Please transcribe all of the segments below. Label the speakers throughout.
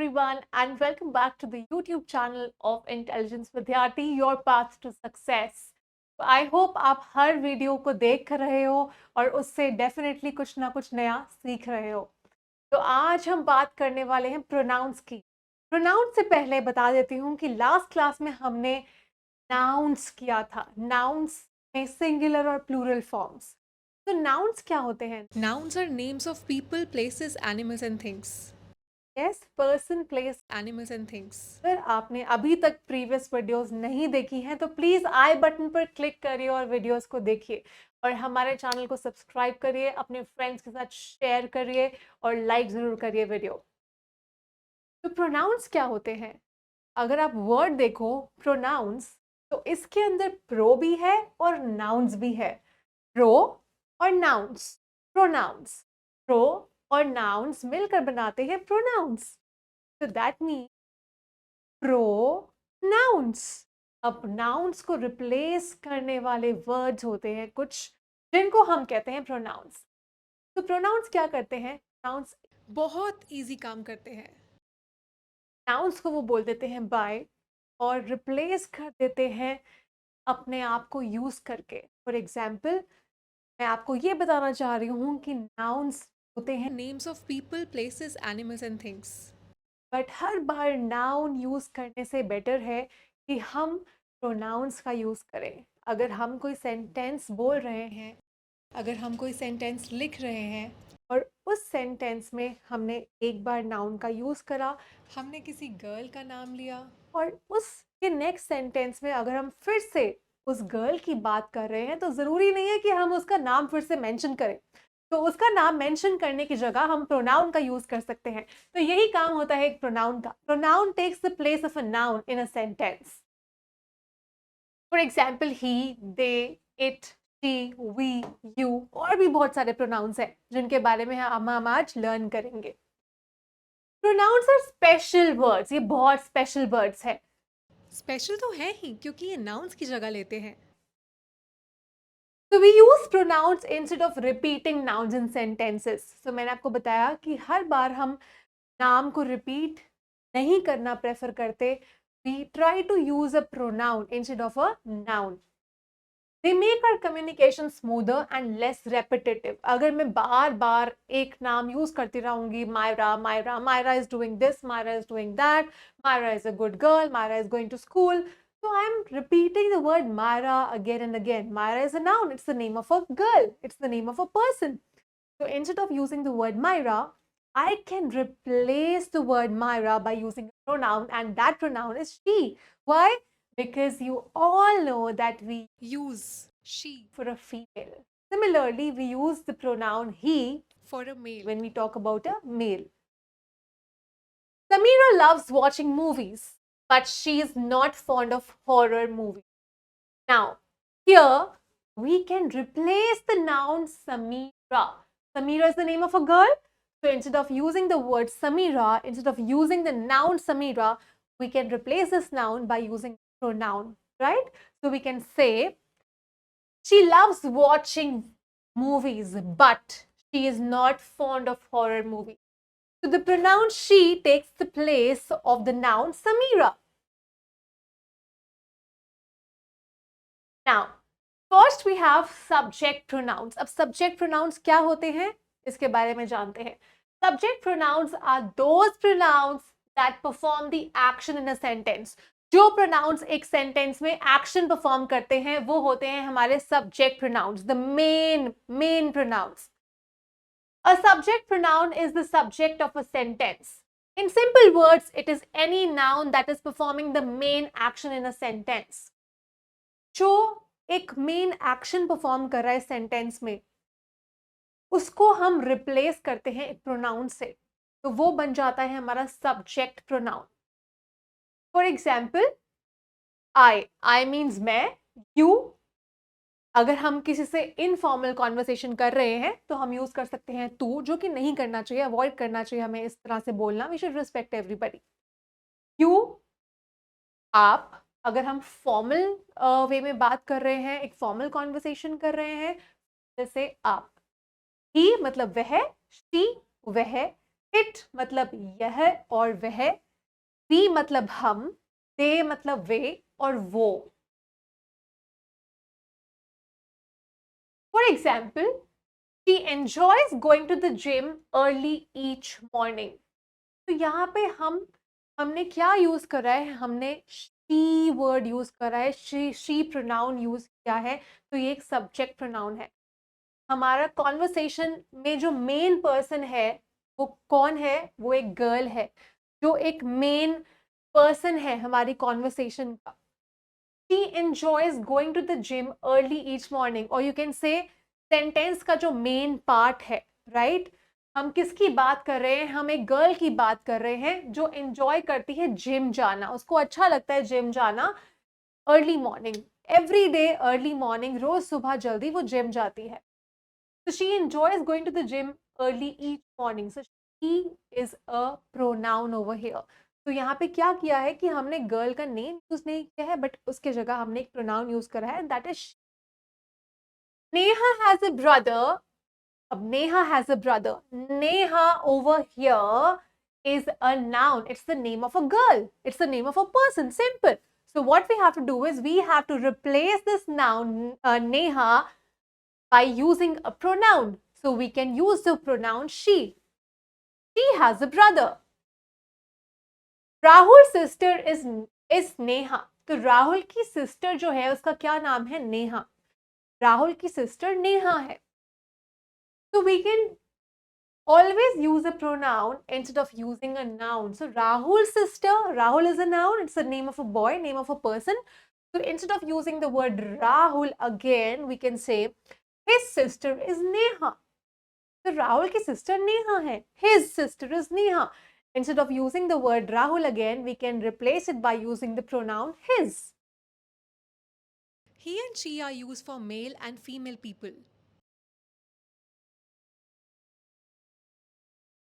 Speaker 1: everyone and welcome back to the YouTube channel of Intelligence Vidyarthi, your path to success. I hope आप हर video को देख रहे हो और उससे डेफिनेटली कुछ ना कुछ नया सीख रहे हो। तो आज हम बात करने वाले हैं प्रोनाउंस की। प्रोनाउंस से पहले बता देती हूँ कि लास्ट क्लास में हमने नाउन्स किया था। नाउन्स में सिंगुलर और प्लूरल फॉर्म्स। तो नाउन्स क्या होते हैं?
Speaker 2: Nouns are names of people, places, animals, and things.
Speaker 1: Yes, person, place,
Speaker 2: Animals and things.
Speaker 1: अगर आपने अभी तक प्रीवियस वीडियोस नहीं देखी हैं तो प्लीज आई बटन पर क्लिक करिए और वीडियोस को देखिए और हमारे चैनल को सब्सक्राइब करिए, अपने फ्रेंड्स के साथ शेयर करिए और लाइक जरूर करिए वीडियो। तो प्रोनाउंस क्या होते हैं? अगर आप वर्ड देखो प्रोनाउंस, तो इसके अंदर प्रो भी है और नाउन्स भी है। प्रो और नाउन्स, प्रोनाउंस, प्रो और नाउन्स मिलकर बनाते हैं प्रोनाउंस। तो दैट मीन प्रोनाउंस। अब नाउन्स को रिप्लेस करने वाले वर्ड्स होते हैं कुछ, जिनको हम कहते हैं प्रोनाउंस। तो प्रोनाउंस क्या करते हैं? नाउन्स
Speaker 2: बहुत इजी काम करते हैं.
Speaker 1: नाउन्स को वो बोल देते हैं बाय और रिप्लेस कर देते हैं अपने आप को यूज करके। फॉर एग्जाम्पल, मैं आपको ये बताना चाह रही हूँ कि नाउन्स होते हैं,
Speaker 2: Names of people, places, animals, and things.
Speaker 1: But her bar noun use करने से बेटर है कि हम प्रोनाउंस का यूज करें। अगर हम कोई सेंटेंस बोल रहे हैं,
Speaker 2: अगर हम कोई सेंटेंस लिख रहे हैं,
Speaker 1: और उस सेंटेंस में हमने एक बार नाउन का यूज करा
Speaker 2: हमने किसी गर्ल का नाम लिया,
Speaker 1: और उसके नेक्स्ट सेंटेंस में अगर हम फिर से उस गर्ल की बात कर रहे हैं, तो जरूरी नहीं है कि हम उसका नाम फिर से मेंशन करें। तो उसका नाम मेंशन करने की जगह हम प्रोनाउन का यूज कर सकते हैं। तो यही काम होता है एक प्रोनाउन का। Pronoun takes the place of a noun in a sentence. For example, he, they, it, she, we, you और भी बहुत सारे प्रोनाउंस हैं जिनके बारे में हम आज लर्न करेंगे। प्रोनाउंस आर स्पेशल वर्ड्स, ये बहुत स्पेशल वर्ड्स है।
Speaker 2: स्पेशल तो है ही क्योंकि ये नाउन्स की जगह लेते हैं.
Speaker 1: So we use pronouns instead of repeating nouns in sentences. So मैंने आपको बताया कि हर बार हम नाम को रिपीट नहीं करना प्रेफर करते. We try to use a pronoun instead of a noun. They make our communication smoother and less repetitive. अगर मैं बार बार एक नाम यूज करती रहूंगी, Myra Myra, Myra is doing this, Myra is doing that, Myra is a good girl, Myra is going to school, so I'm repeating the word Myra again and again. Myra is a noun. It's the name of a girl. It's the name of a person. So instead of using the word Myra, I can replace the word Myra by using a pronoun, and that pronoun is she. Why? Because you all know that we
Speaker 2: Use she
Speaker 1: for a female. Similarly, we use the pronoun he
Speaker 2: for a male.
Speaker 1: when we talk about a male. Samira loves watching movies, but she is not fond of horror movies. Now, here we can replace the noun Samira. Samira is the name of a girl. So instead of using the word Samira, instead of using the noun Samira, we can replace this noun by using pronoun, right? So we can say, she loves watching movies, but she is not fond of horror movies. So the pronoun she takes the place of the noun Samira. Now, first we have subject pronouns. अब subject pronouns क्या होते हैं इसके बारे में जानते हैं. Subject pronouns are those pronouns that perform the action in a sentence. जो pronouns एक sentence में action perform करते हैं वो होते हैं हमारे subject pronouns, the main pronouns. A subject pronoun is the subject of a sentence. In simple words, it is any noun that is performing the main action in a sentence. जो एक main action perform कर रहा है sentence में, उसको हम replace करते हैं एक प्रोनाउन से, तो वो बन जाता है हमारा subject pronoun. For example, I means मैं, यू. अगर हम किसी से इनफॉर्मल कॉन्वर्सेशन कर रहे हैं तो हम यूज कर सकते हैं तू, जो कि नहीं करना चाहिए, अवॉइड करना चाहिए हमें इस तरह से बोलना. We should respect everybody. You, आप. अगर हम फॉर्मल वे में बात कर रहे हैं, एक फॉर्मल कॉन्वर्सेशन कर रहे हैं, जैसे आप. ही मतलब वह, शी वह, इट मतलब यह और वह, वी मतलब हम, दे मतलब वे और वो। For example, she enjoys going to the gym early each morning. तो यहाँ पे हमने क्या यूज करा है, हमने शी वर्ड यूज करा है, शी प्रोनाउन यूज किया है, तो ये एक सब्जेक्ट प्रोनाउन है। हमारा कॉन्वर्सेशन में जो मेन पर्सन है वो कौन है, वो एक गर्ल है, जो एक मेन पर्सन है हमारी कॉन्वर्सेशन का। She enjoys going to the gym early each morning, और यू कैन से सेंटेंस का जो मेन पार्ट है, राइट, हम किसकी बात कर रहे हैं, हम एक गर्ल की बात कर रहे हैं जो एंजॉय करती है जिम जाना, उसको अच्छा लगता है जिम जाना early morning, every day early morning, रोज सुबह जल्दी वो जिम जाती है। So she enjoys going to the gym early each morning. So she is a pronoun over here. तो यहाँ पे क्या किया है कि हमने गर्ल का नेम यूज नहीं किया है, बट उसके जगह हमने एक प्रोनाउन यूज करा है, that is Neha has a brother. अब Neha has a brother, Neha over here is a noun. It's the name of a girl. It's the name of a person. Simple. So what we have to do is we have to replace this noun Neha by using a pronoun. So we can use the pronoun she. She has a brother. Rahul's sister is Neha. तो राहुल की sister जो है उसका क्या नाम है, नेहा। राहुल की sister Neha है। So we can always use a pronoun instead of using a noun. So Rahul's sister, Rahul is a noun, it's the name of a boy, name of a person. So instead of using the word Rahul again, we can say his sister is Neha. तो राहुल की sister Neha है, his sister is Neha. Instead of using the word Rahul again, we can replace it by using the pronoun his.
Speaker 2: He and she are used for male and female people.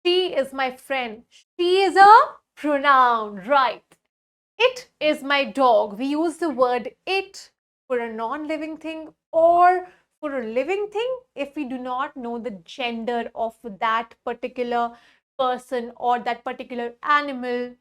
Speaker 1: She is my friend. She is a pronoun, right? It is my dog. We use the word it for a non-living thing or for a living thing if we do not know the gender of that particular person or that particular animal.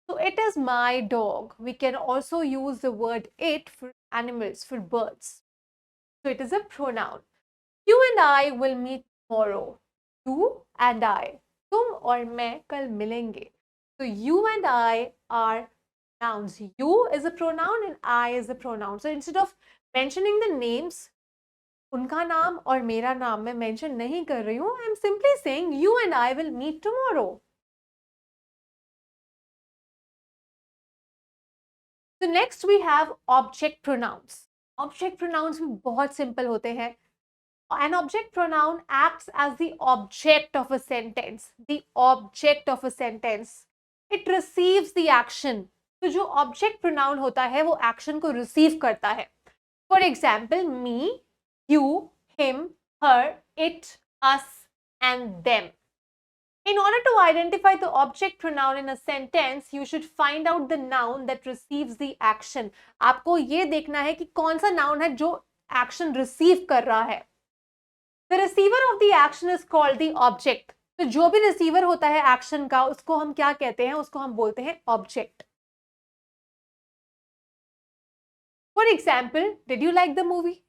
Speaker 1: So it is my dog. We can also use the word it for animals, for birds. So it is a pronoun. You and I will meet tomorrow. You and I. तुम और मैं कल मिलेंगे. So you and I are nouns. You is a pronoun and I is a pronoun. So instead of mentioning the names, उनका नाम और मेरा नाम मैं mention नहीं कर रही हूँ. I am simply saying you and I will meet tomorrow. So next we have object pronouns. Object pronouns भी बहुत simple होते हैं. An object pronoun acts as the object of a sentence. The object of a sentence. It receives the action. तो जो object pronoun होता है वो action को receive करता है. For example, me, you, him, her, it, us, and them. In order to identify the object pronoun in a sentence, you should find out the noun that receives the action. आपको ये देखना है कि कौन सा noun है जो action receive कर रहा है. The receiver of the action is called the object. तो जो भी receiver होता है action का, उसको हम क्या कहते हैं? उसको हम बोलते हैं object. For example, did you like the movie?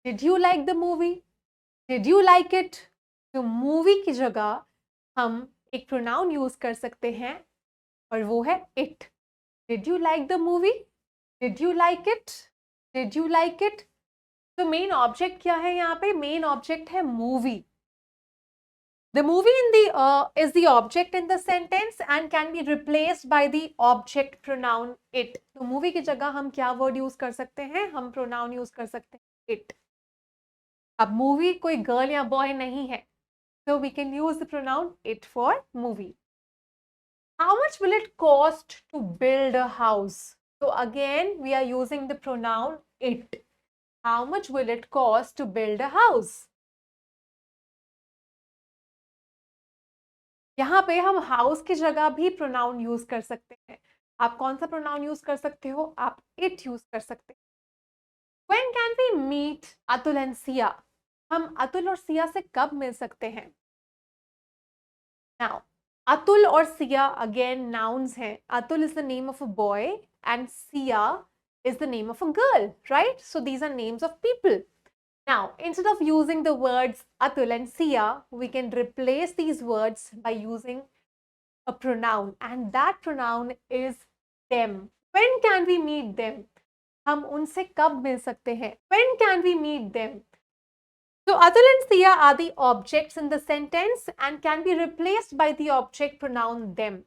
Speaker 1: Did you like the movie? Did you like it? तो movie की जगह हम एक pronoun use कर सकते हैं और वो है it. Did you like the movie? Did you like it? Did you like it? तो main object क्या है यहाँ पे? Main object है movie. The movie is the object in the sentence and can be replaced by the object pronoun it. तो movie की जगह हम क्या word use कर सकते हैं? हम pronoun use कर सकते हैं it. अब movie कोई girl या boy नहीं है, so we can use the pronoun it for movie. How much will it cost to build a house? So again, we are using the pronoun it. How much will it cost to build a house? यहाँ पे हम house की जगह भी pronoun use कर सकते हैं. आप कौन सा प्रोनाउन यूज कर सकते हो? आप इट यूज कर सकते हैं. When can we meet Atul and Siya? हम अतुल और सिया से कब मिल सकते हैं? Now, Atul or Sia again nouns हैं. Atul is the name of a boy and Sia is the name of a girl, right? So these are names of people. Now, instead of using the words Atul and Sia, we can replace these words by using a pronoun, and that pronoun is them. When can we meet them? हम उनसे कब मिल सकते हैं? When can we meet them? So Atul and Sia are the objects in the sentence and can be replaced by the object pronoun them.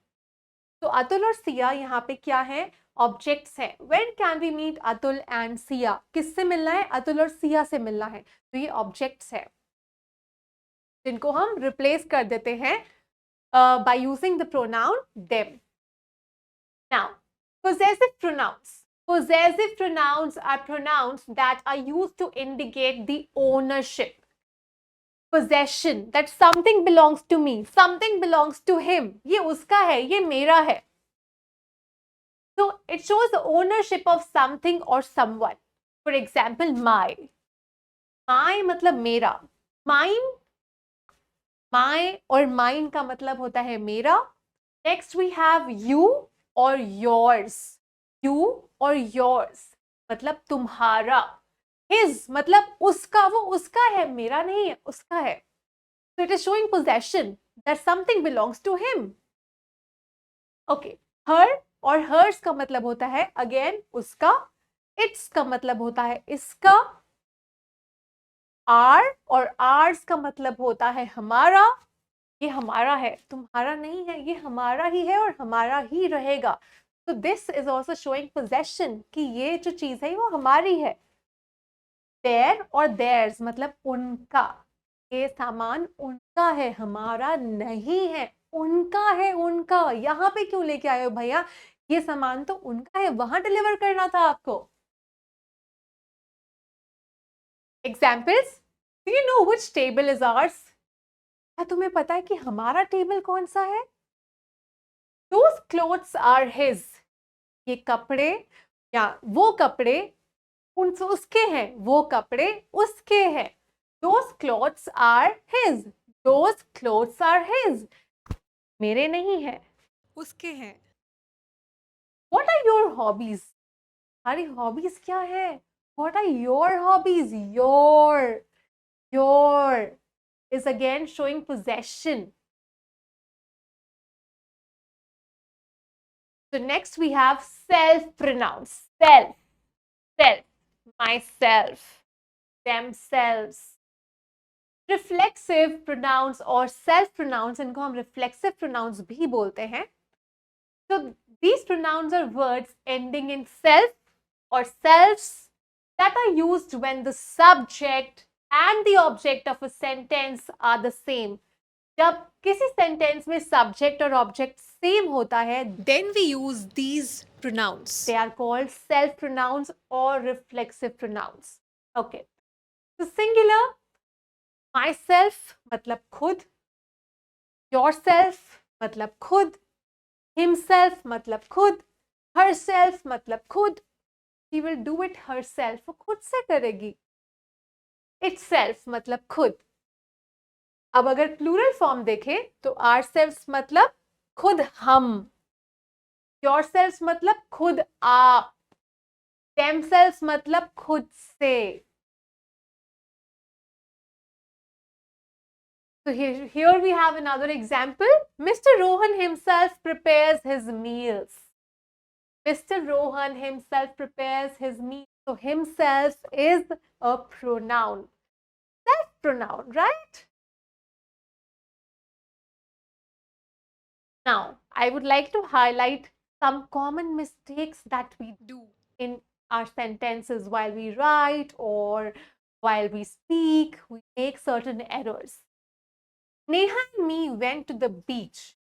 Speaker 1: तो अतुल और सिया यहाँ पे क्या है? ऑब्जेक्ट्स हैं. When can we meet Atul and Siya? किससे मिलना है? अतुल और सिया से मिलना है. तो ये ऑब्जेक्ट्स है जिनको हम रिप्लेस कर देते हैं by using the pronoun them. Now, possessive pronouns. Possessive pronouns are pronouns that are used to indicate the ownership. Possession, that something belongs to me, something belongs to him. ये उसका है, ये मेरा है. So it shows the ownership of something or someone. For example, my. My मतलब मेरा. Mine, my और mine का मतलब होता है मेरा. Next we have you or yours. You or yours मतलब तुम्हारा. His मतलब उसका, वो उसका है, मेरा नहीं है, उसका है. So it is showing possession, that something belongs to him. Okay, her और hers का मतलब होता है again उसका. Its का मतलब होता है इसका. our और ours का मतलब होता है हमारा. ये हमारा है, तुम्हारा नहीं है, ये हमारा ही है और हमारा ही रहेगा. So this is also showing possession कि ये जो चीज है वो हमारी है. Their और theirs मतलब उनका. ये सामान उनका है, हमारा नहीं है. उनका है, उनका. यहाँ पे क्यों लेके आए हो भैया? ये सामान तो उनका है, वहां डिलीवर करना था आपको. Examples? Do you know which table is ours? क्या तुम्हें पता है कि हमारा टेबल कौन सा है? Those clothes are his. ये कपड़े या वो कपड़े उनसे उसके हैं, वो कपड़े उसके हैं. Those clothes are his. Those clothes are his. मेरे नहीं है.
Speaker 2: उसके हैं.
Speaker 1: What are your hobbies? हमारी hobbies क्या है? What are your hobbies? Your is again showing possession. So next we have self pronouns. Self, myself, themselves. Reflexive pronouns और self pronouns, इनको हम reflexive pronouns भी बोलते हैं. So these pronouns are words ending in self or selves that are used when the subject and the object of a sentence are the same. जब किसी sentence में subject और object same होता है,
Speaker 2: Then we use these pronouns.
Speaker 1: they are called self pronouns or reflexive pronouns. Okay. So singular, myself मतलब खुद, yourself मतलब खुद, himself मतलब खुद, herself मतलब खुद. She will do it herself. वो खुद से करेगी. Itself मतलब खुद. अब अगर प्लूरल फॉर्म देखें तो ourselves मतलब खुद हम, yourselves मतलब खुद आप, themselves मतलब खुद से. So here we have another example. Mr. Rohan himself prepares his meals. Mr. Rohan himself prepares his meals. So himself is a pronoun. Self pronoun, right? Now, I would like to highlight some common mistakes that we do in our sentences while we write or while we speak. We make certain errors. Neha and me went to the beach.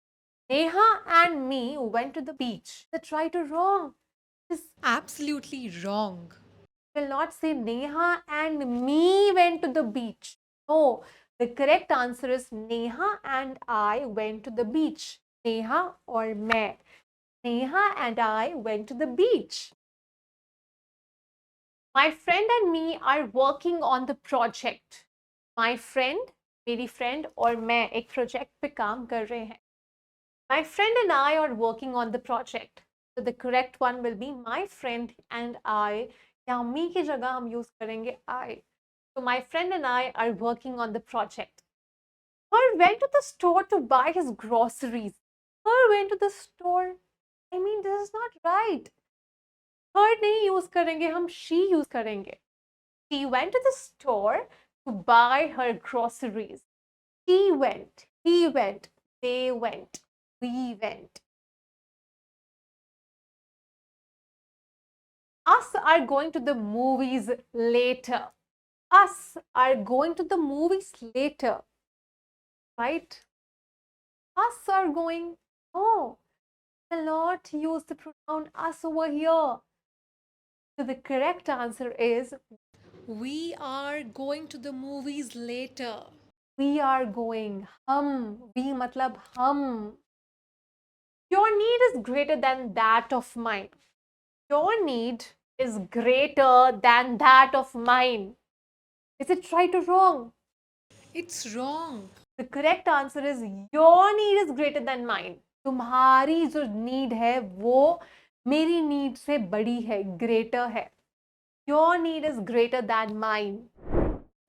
Speaker 1: Neha and me went to the beach. That's right or wrong? This
Speaker 2: Absolutely wrong.
Speaker 1: will not say Neha and me went to the beach. No, the correct answer is Neha and I went to the beach. Neha or मैं. Neha and I went to the beach. My friend and me are working on the project. My friend मेरी friend और मैं एक project पे काम कर रहे हैं. My friend and I are working on the project. So the correct one will be my friend and I. यहाँ me की जगह हम use करेंगे I. So my friend and I are working on the project. Her went to the store to buy his groceries. Her went to the store. I mean, this is not right. Her नहीं use करेंगे, हम she use करेंगे. She went to the store to buy her groceries. He went, he went, they went, we went. Us are going to the movies later. Us are going to the movies later. Right? Us are going. Oh, will not use the pronoun us over here. So the correct answer is
Speaker 2: We are going to the movies later.
Speaker 1: we are going. We matlab hum. Your need is greater than that of mine. Your need is greater than that of mine. Is it right or wrong?
Speaker 2: It's wrong.
Speaker 1: The correct answer is your need is greater than mine. तुम्हारी जो need है वो मेरी need से बड़ी है, greater है. Your need is greater than mine.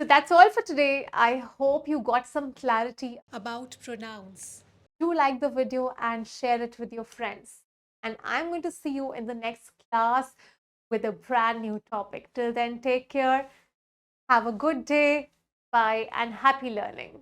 Speaker 1: So that's all for today. I hope you got some clarity.
Speaker 2: About pronouns.
Speaker 1: Do like the video and share it with your friends. And I'm going to see you in the next class with a brand new topic. Till then, take care. Have a good day. Bye and happy learning.